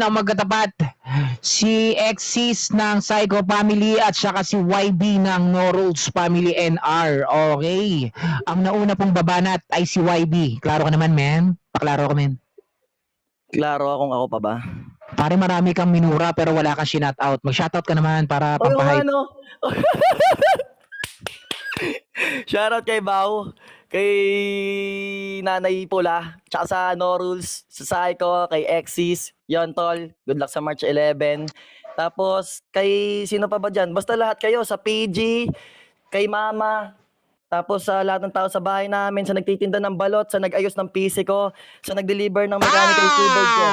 ang magkatapat, si Exis ng Psycho Family at saka si YB ng No Rules Family NR. Okay. Ang nauna pong babanat ay si YB. Klaro ka naman, men? Paklaro ka, men. Klaro akong ako pa ba? Pare marami kang minura pero wala kang shoutout. Mag-shoutout ka naman para O yung pampahype. ano? Shoutout kay Bao, kay Nanay Pula, tsaka sa No Rules, sa Psycho, kay Exis, yon tol, good luck sa March 11. Tapos kay sino pa ba dyan? Basta lahat kayo sa PG, kay Mama, tapos sa lahat ng tao sa bahay namin, sa nagtitinda ng balot, sa nag-ayos ng PC ko, sa nag-deliver ng mechanical keyboard ko.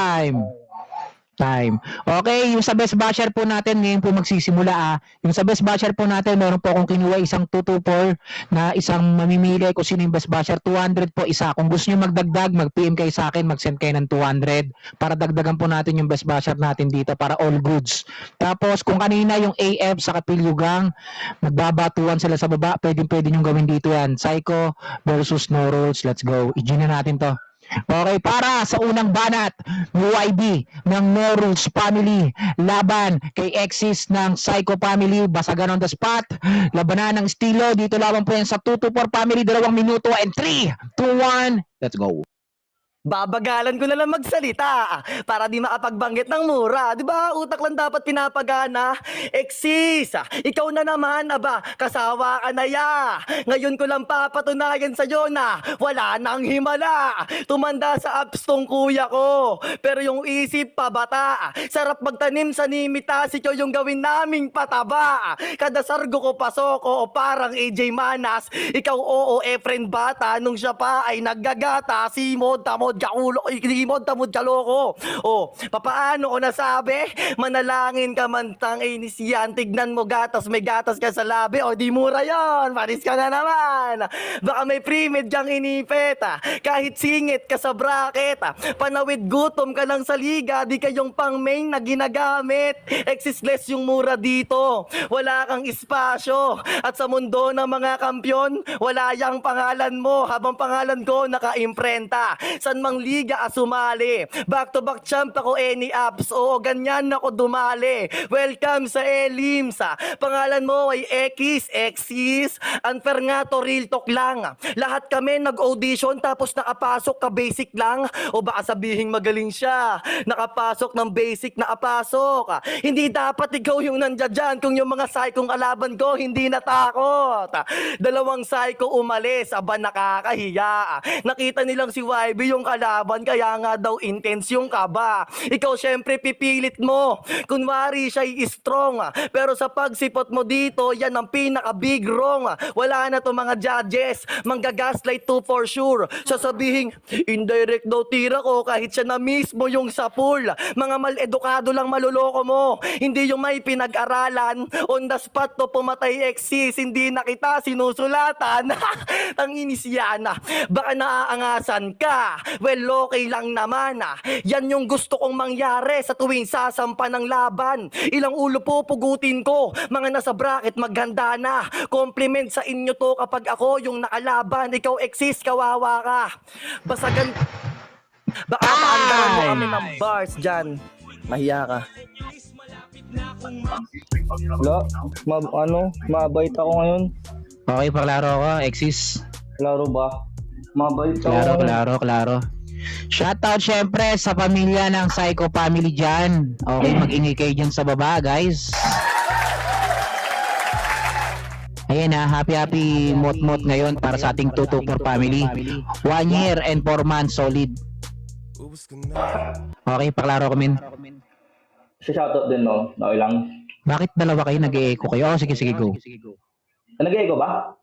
Time. Okay, yung sa best basher po natin, ngayon po magsisimula. Yung sa best basher po natin, meron po akong kinuha isang 224 na isang mamimili kung sino yung best basher. 200 po isa. Kung gusto nyo magdagdag, mag-PM kayo sa akin, mag-send kayo ng 200 para dagdagan po natin yung best basher natin dito para all goods. Tapos kung kanina yung AF sa Kapilyugang, magbabatuan sila sa baba, pwede nyo gawin dito yan. Psycho versus No Rules. Let's go. I-G na natin to. Okay, para sa unang banat, UIB ng No Rules Family laban kay Exis ng Psycho Family, basagan on the spot, labanan ng estilo, dito lamang po yan sa 224 Family, 2 minuto and 3, 2, 1, let's go. Babagalan ko na lang magsalita para di makapagbanggit ng mura. Di ba? Utak lang dapat pinapagana. Exis, ikaw na naman, aba, kasawa ka na ya. Ngayon ko lang papatunayan sa'yo na wala nang himala. Tumanda sa apps tong kuya ko, pero yung isip pa bata. Sarap magtanim sa nimita, ikaw yung gawin naming pataba. Kada sargo ko pasoko, parang AJ Manas. Ikaw oo, friend bata, nung siya pa ay naggagata, simod, tamod, kakulo, iklimod, tamod, kaloko. O, papaano ko nasabi? Manalangin ka man tang inis yan, tignan mo gatas, may gatas ka sa labi, o di mura yon, panis ka na naman. Baka may pre-med kang inipit, kahit singit ka sa bracket, panawid gutom ka lang sa liga, di kayong pang main na ginagamit. Existless yung mura dito, wala kang espasyo, at sa mundo ng mga kampyon, wala yang pangalan mo, habang pangalan ko naka-imprenta. San mang liga sumali, back to back champ ako any apps, oo ganyan ako dumali. Welcome sa Elims, pangalan mo ay Exis, unfair nga to, real talk lang. Lahat kami nag-audition tapos nakapasok ka basic lang, o baka sabihin magaling siya, nakapasok ng basic nakapasok. Hindi dapat ikaw yung nandiyan dyan kung yung mga psychong kalaban ko hindi natakot. Dalawang psycho umalis, aba nakakahiya. Nakita nilang si YB yung kalaban, kaya nga daw intense yung kaba. Ikaw syempre pipilit mo, kunwari siya'y strong, pero sa pagsipot mo dito, yan ang pinaka big wrong. Wala na to mga judges, manggagaslight to for sure. Sasabihin, indirect daw tira ko kahit siya na mismo yung sa pool. Mga mal-edukado lang maluloko mo, hindi yung may pinag-aralan. On the spot to pumatay Exis, hindi na kita sinusulatan. Ang inis yan, baka naaangasan ka. Well, okay lang naman. Yan yung gusto kong mangyari sa tuwing sasampa ng laban. Ilang ulo po pugutin ko, mga nasa bracket maghanda na. Compliment sa inyo to kapag ako yung nakalaban. Ikaw Exis, kawawa ka. Basagan, baka paandaran mo kami ng bars dyan. Mahiya ka. Wala, mabait ako ngayon. Okay, paklaro ako, Exis. Klaro ba? Mabait ako ngayon. Klaro. Shoutout syempre sa pamilya ng Psycho Family dyan. Okay, mag-ingay kayo dyan sa baba, guys. Ayan happy mot-mot ngayon para sa ating 224 family. 1 year and 4 months solid. Okay, paklaro ko, min. Shoutout din, no? Okay lang. Bakit dalawa kayo nag-e-echo kayo? Oh, sige, go. Nag-echo ba?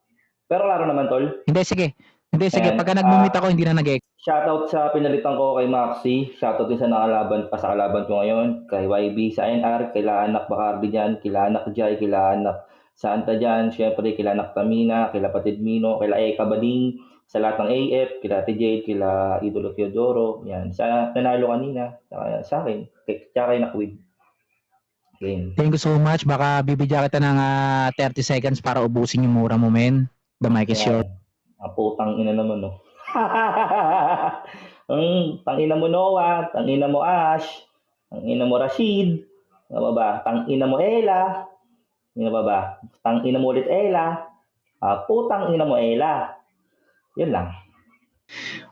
Pero klaro naman, tol. Hindi, sige. Ayan, Pagka nag-mumit ako, hindi na nag-echo. Shoutout sa pinalitan ko kay Maxi. Shoutout din sa nakalaban pa sa kalaban ko ngayon. Kay YB sa NR, kila anak Bacardi dyan, kila anak Jai, kila anak Santa dyan, syempre kila anak Tamina, kila Patid Mino, kila Eka Bading, sa lahat ng AF, kila Jade, kila Idolo Teodoro, yan. Sa nanalo kanina, sa akin, kaya kay Nakwid. Game. Thank you so much. Baka bibigyan kita ng 30 seconds para ubusin yung mura mo, men. The mic is yours. Putang ina naman, no? Tangina mo, Noah. Tangina mo, Ash. Ang ina mo Rashid. Ano ba? Tang ina mo Ella. Ano ba? Tang ina mo ulit Ella. Putang ina mo Ella. Yun lang.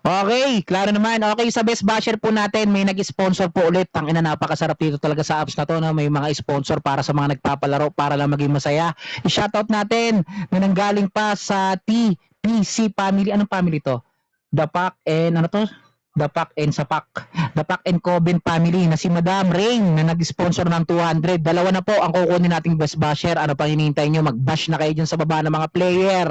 Okay, klaro naman. Okay, sa Best Basher po natin, may nag-sponsor po ulit. Ang ina, napakasarap dito talaga sa apps na to, no? May mga sponsor para sa mga nagpapalaro para lang maging masaya. I-shoutout natin na nanggaling pa sa TPC family. Anong family to? Dapak and ano to? Dapak and Sapak. Dapak and Coben family na si Madam Rain na nag-sponsor ng 200. Dalawa na po ang kukunin nating Best Basher. Ano pang hinihintay nyo? Mag-bash na kayo dyan sa baba ng mga player.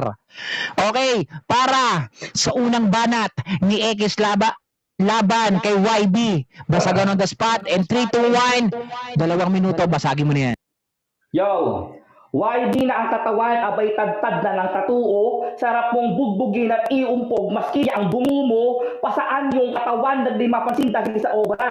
Okay, para sa unang banat ni X laban kay YB. Basagan on the spot and 3, 2, 1. 2 minuto, basagin mo na yan. Yo! YB na ang katawan, abay tadtad na ng tatuo, sarap mong bugbugin at iumpog, maski ang bungo mo, pasaan yung katawan na di mapansin dahil sa obra.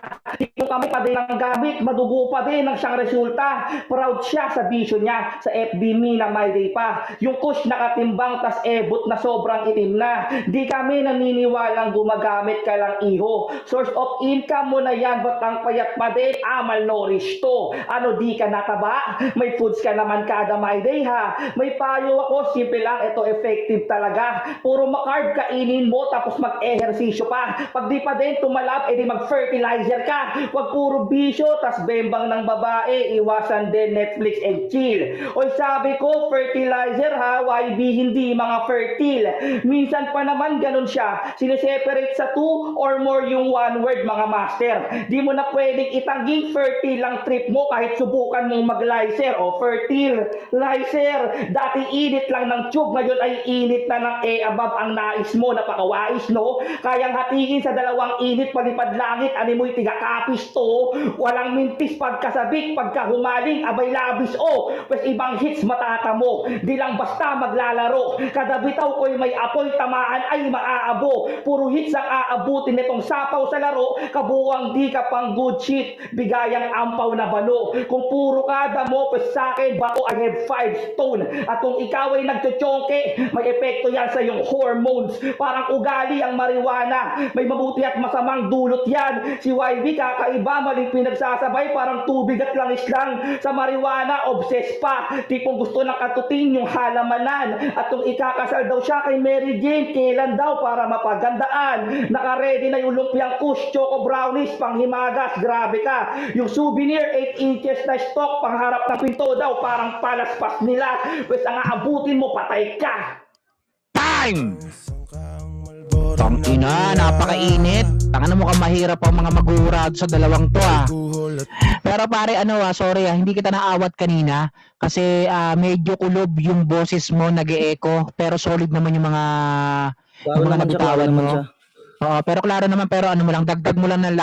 Yung kami pa din ang gamit, madugo pa din ang siyang resulta. Proud siya sa vision niya, sa FB me na my day pa. Yung kush nakatimbang, tas ebot na sobrang itim na. Di kami naniniwalang gumagamit ka lang iho. Source of income mo na yan, ba't ang payat pa din? Malnourished to. Ano di ka nataba? May foods ka naman kada my day ha. May payo ako, simple lang, ito effective talaga. Puro makarb kainin mo tapos mag-ehersisyo pa. Pag di pa din tumalab, edi mag-fertilizer ka. Huwag puro bisyo, tas bembang ng babae, iwasan din Netflix and chill. Oy sabi ko, fertilizer ha, YB hindi mga fertile. Minsan pa naman ganun siya, sineseparate sa 2 or more yung one word mga master. Di mo na pwedeng itangging fertile lang trip mo kahit subukan mong mag-lyser o fertile. Lyser, dati init lang ng tube, ngayon ay init na ng above ang nais mo, napakawais no? Kayang hatiin sa dalawang init, palipad langit, animoy tiga-kapis to, walang mintis pagkasabik, pagkahumaling, abay labis pues ibang hits matatamo, di lang basta maglalaro, kada bitaw ko'y may apoy, tamaan ay maaabo, puro hits ang aabutin nitong sapaw sa laro, kabuwang di ka pang good shit, bigayang ampaw na balo, kung puro kada mo, pues sa'kin, bako I have 5 stone, at kung ikaw ay nagtutsongke, may epekto yan sa iyong hormones, parang ugali ang marijuana, may mabuti at masamang dulot yan, si YB kakaiba, maling pinagsasabay, parang tubig at langis lang, sa marijuana, obsessed pa, tipong gusto ng katutin yung halamanan, at kung ikakasal daw siya kay Mary Jane, kailan daw para mapagandaan, nakaredy na yung lumpiang kush, choco brownies, panghimagas, grabe ka, yung souvenir 8 inches na stock, pangharap ng pinto daw, parang palaspas nila, pues ang aabutin mo, patay ka. Time! Tangina, napakainit. Tangina mo ka mahirap ang mga magurado sa dalawang to Pero pare sorry hindi kita naawat kanina kasi medyo kulob yung boses mo, nag-e-echo, pero solid naman yung mga nabitawan mo. Oo, pero klaro naman, pero mo lang, dagdag mo lang ng